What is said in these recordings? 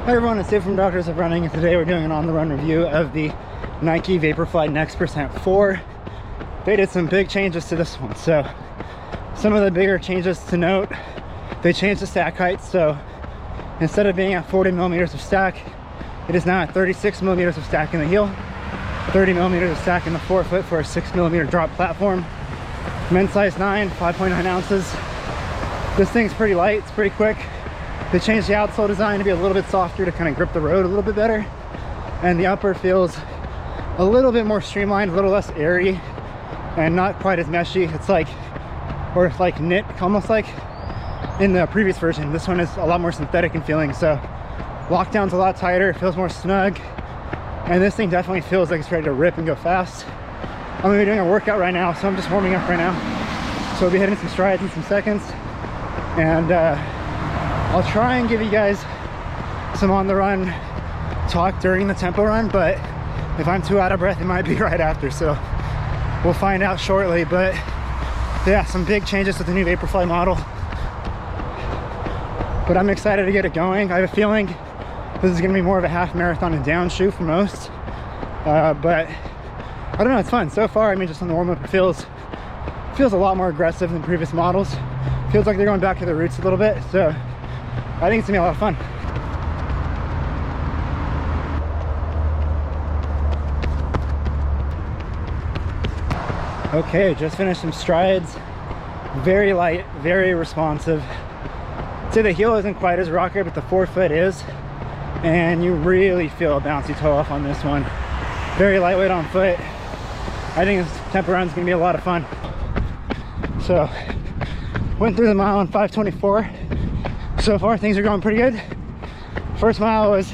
Hi everyone, it's Dave from Doctors of Running, and today we're doing an on-the-run review of the Nike Vaporfly Next Percent 4. They did some big changes to this one. So some of the bigger changes to note, they changed the stack height. So instead of being at 40 millimeters of stack, it is now at 36 millimeters of stack in the heel, 30 millimeters of stack in the forefoot for a 6 millimeter drop platform. Men's size 9, 5.9 ounces. This thing's pretty light, it's pretty quick. They changed the outsole design to be a little bit softer to kind of grip the road a little bit better. And the upper feels a little bit more streamlined, a little less airy, and not quite as meshy. It's like, or it's like knit, almost like in the previous version. This one is a lot more synthetic in feeling, so lockdown's a lot tighter, it feels more snug. And this thing definitely feels like it's ready to rip and go fast. I'm gonna be doing a workout right now, so I'm just warming up right now. So we'll be hitting some strides in some seconds. And I'll try and give you guys some on the run talk during the tempo run, but if I'm too out of breath, it might be right after, so we'll find out shortly. But yeah, some big changes to the new Vaporfly model, but I'm excited to get it going. I have a feeling this is gonna be more of a half marathon and down shoe for most, but I don't know, it's fun so far. I mean, just on the warm-up, it feels a lot more aggressive than previous models. Feels like they're going back to their roots a little bit, so I think it's gonna be a lot of fun. Okay, just finished some strides. Very light, very responsive. I'd say the heel isn't quite as rocker, but the forefoot is. And you really feel a bouncy toe off on this one. Very lightweight on foot. I think this tempo run is gonna be a lot of fun. So, went through the mile in 5:24. So far things are going pretty good. First mile was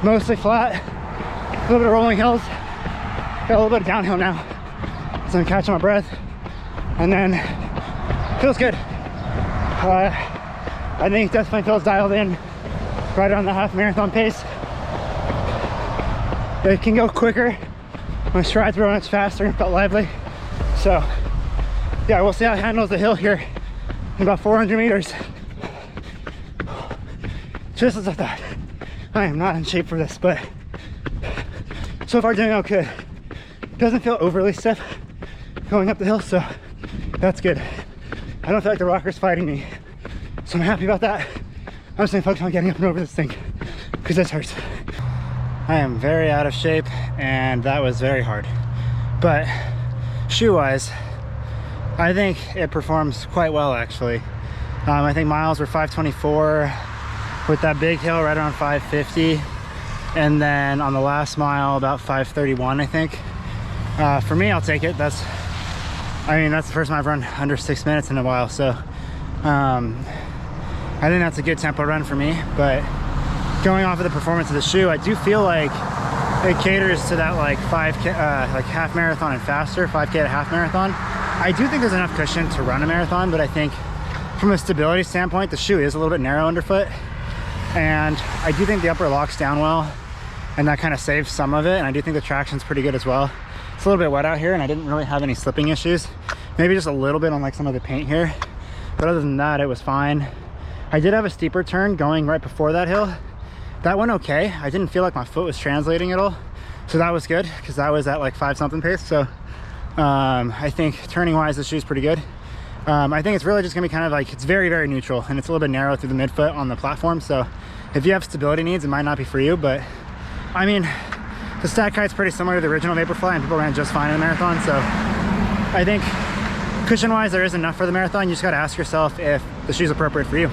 mostly flat, a little bit of rolling hills, got a little bit of downhill now, so I'm catching my breath, and then feels good. I think definitely feels dialed in right around the half marathon pace. It can go quicker. My strides were much faster and felt lively. So yeah, we'll see how it handles the hill here in about 400 meters. Just as I thought. I am not in shape for this, but so far doing okay. Doesn't feel overly stiff going up the hill, so that's good. I don't feel like the rocker's fighting me, so I'm happy about that. I'm just gonna focus on getting up and over this thing, because this hurts. I am very out of shape, and that was very hard. But shoe-wise, I think it performs quite well, actually. I think miles were 5:24 with that big hill right around 5:50, and then on the last mile about 5:31, I think. For me, I'll take it. That's the first time I've run under 6 minutes in a while, so I think that's a good tempo run for me. But going off of the performance of the shoe, I do feel like it caters to that like 5K, like half marathon and faster, 5K to half marathon. I do think there's enough cushion to run a marathon, but I think from a stability standpoint, the shoe is a little bit narrow underfoot, and I do think the upper locks down well, and that kind of saves some of it. And I do think the traction's pretty good as well. It's a little bit wet out here, and I didn't really have any slipping issues. Maybe just a little bit on like some of the paint here, but other than that, it was fine. I did have a steeper turn going right before that hill. That went okay. I didn't feel like my foot was translating at all, so that was good, because that was at like 5 something pace. So I think turning wise, the shoe's pretty good. I think it's really just gonna be kind of like, it's very, very neutral, and it's a little bit narrow through the midfoot on the platform. So if you have stability needs, it might not be for you, but I mean, the stack height's pretty similar to the original Vaporfly, and people ran just fine in the marathon. So I think cushion wise, there is enough for the marathon. You just gotta ask yourself if the shoe's appropriate for you.